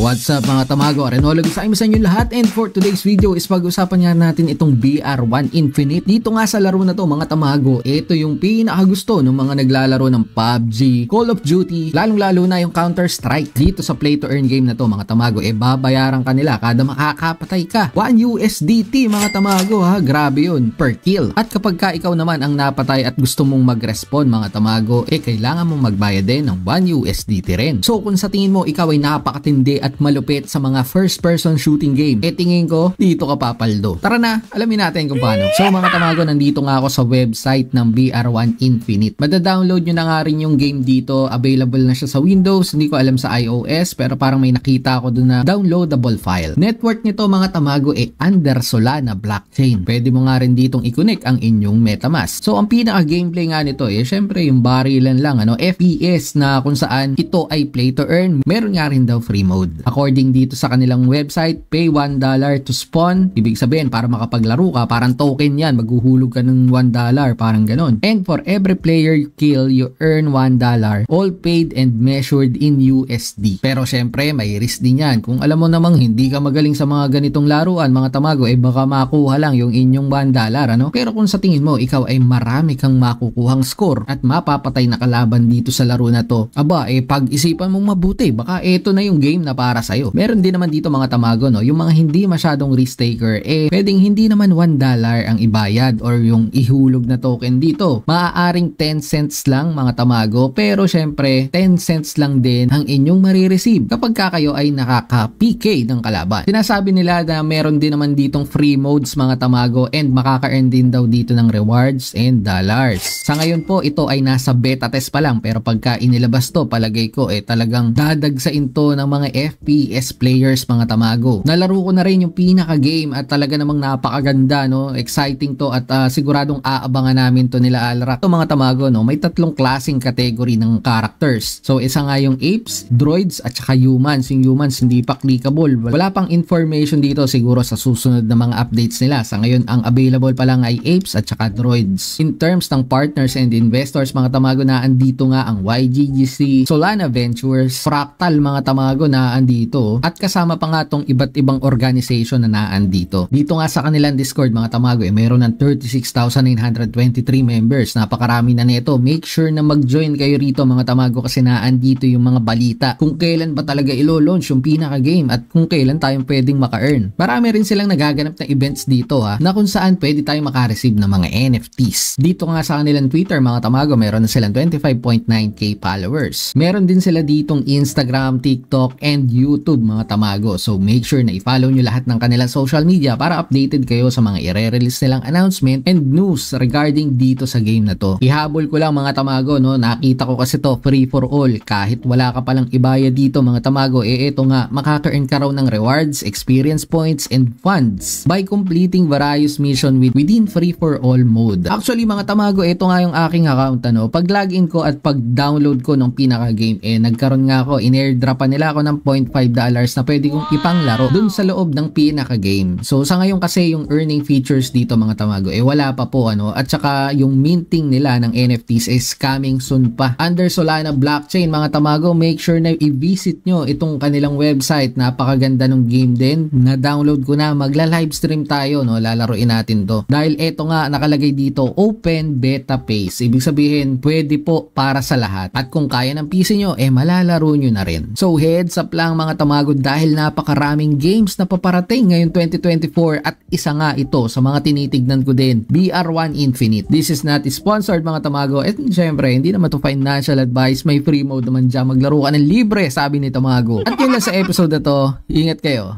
What's up mga tamago? Arenolo sa inyo lahat, and for today's video is pag-usapan nga natin itong BR1 Infinite. Dito nga sa laro na to mga tamago, ito yung pinakagusto ng mga naglalaro ng PUBG, Call of Duty, lalong-lalo na yung Counter Strike. Dito sa play to earn game na to mga tamago, babayaran kanila kada makakapatay ka. 1 USDT mga tamago ha, grabe yun, per kill. At kapag ka ikaw naman ang napatay at gusto mong mag-respawn mga tamago, kailangan mong magbayad din ng 1 USDT rin. So kung sa tingin mo ikaw ay napakatindi at malupit sa mga first person shooting game, tingin ko dito ka papaldo. Tara na, alamin natin kung paano. So mga tamago, nandito nga ako sa website ng BR1 Infinite. Mada-download nyo na nga rin yung game dito. Available na siya sa Windows, hindi ko alam sa iOS, pero parang may nakita ako dun na downloadable file. Network nito mga tamago under Solana blockchain. Pwede mo nga rin ditong i-connect ang inyong MetaMask. So ang pinaka gameplay nga nito syempre yung barilan lang, FPS na kung saan ito ay play to earn. Meron nga rin daw free mode. According dito sa kanilang website, pay $1 to spawn. Ibig sabihin, para makapaglaro ka, parang token yan, maghuhulog ka ng $1, parang ganon. And for every player you kill, you earn $1, all paid and measured in USD. Pero syempre, may risk din yan. Kung alam mo namang hindi ka magaling sa mga ganitong laruan, mga tamago, baka makuha lang yung inyong $1, Pero kung sa tingin mo, ikaw ay marami kang makukuhang score at mapapatay na kalaban dito sa laro na to, pag-isipan mong mabuti, baka ito na yung game na para sa'yo. Meron din naman dito mga tamago, yung mga hindi masyadong risk taker, pwedeng hindi naman $1 ang ibayad or yung ihulog na token dito. Maaaring 10 cents lang mga tamago, pero syempre 10 cents lang din ang inyong marireceive kapag kayo ay nakaka-PK ng kalaban. Sinasabi nila na meron din naman ditong free modes mga tamago, and makaka-earn din daw dito ng rewards and dollars. Sa ngayon po, ito ay nasa beta test pa lang, pero pagka inilabas to, palagay ko talagang dadagsain to ng mga FPS players mga tamago. Nalaro ko na rin yung pinaka game at talaga namang napakaganda, exciting to, at siguradong aabangan namin to nila Alrak. To mga tamago, may tatlong klaseng category ng characters. So isa nga yung apes, droids at saka humans. Yung humans hindi pa clickable. Wala pang information dito, siguro sa susunod na mga updates nila. Sa ngayon ang available pa lang ay apes at saka droids. In terms ng partners and investors mga tamago, na andito nga ang YGGC, Solana Ventures, Fractal mga tamago na andito, at kasama pa nga tong iba't ibang organization na naandito. Dito nga sa kanilang Discord mga tamago, meron ng 36,923 members. Napakarami na nito. Make sure na mag-join kayo rito mga tamago, kasi naandito yung mga balita kung kailan ba talaga ilo-launch yung pinaka game at kung kailan tayong pwedeng maka-earn. Marami rin silang nagaganap na events dito na kung saan pwede tayong maka-receive ng mga NFTs. Dito nga sa kanilang Twitter mga tamago, meron na silang 25.9k followers. Meron din sila ditong Instagram, TikTok, and YouTube mga tamago. So make sure na i-follow nyo lahat ng kanilang social media para updated kayo sa mga i-release nilang announcement and news regarding dito sa game na to. Ihabol ko lang mga tamago, nakita ko kasi to free for all. Kahit wala ka palang ibaya dito mga tamago, ito nga, makaka-earn ka raw ng rewards, experience points, and funds by completing various mission within free for all mode. Actually mga tamago, ito nga yung aking account. Pag login ko at pag download ko ng pinaka game, nagkaroon nga ako, in-airdropan nila ako ng $0.5 na pwede kong ipanglaro dun sa loob ng pinaka game. So sa ngayon kasi yung earning features dito mga tamago, wala pa po at saka yung minting nila ng NFTs is coming soon pa. Under Solana blockchain mga tamago, make sure na i-visit nyo itong kanilang website. Napakaganda ng game din. Na-download ko na, magla-livestream tayo, lalaruin natin to. Dahil eto nga nakalagay dito, open beta phase. Ibig sabihin, pwede po para sa lahat. At kung kaya ng PC nyo, malalaro nyo na rin. So heads up lang mga tamago, dahil napakaraming games na paparating ngayon 2024, at isa nga ito sa mga tinitignan ko din, BR1 Infinite. This is not sponsored mga tamago, at syempre hindi naman to financial advice. May free mode naman dyan, maglaro ka ng libre, sabi ni tamago. At yun lang sa episode na to. Ingat kayo.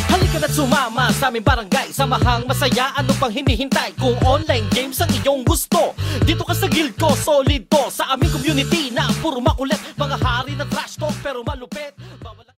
Halika na't sumama sa aming barangay, samahang masaya, ano pang hinihintay? Kung online games ang iyong gusto, dito ka sa guild ko, solid to. Sa aming community na puro makulit, mga hari na trash talk pero malupit.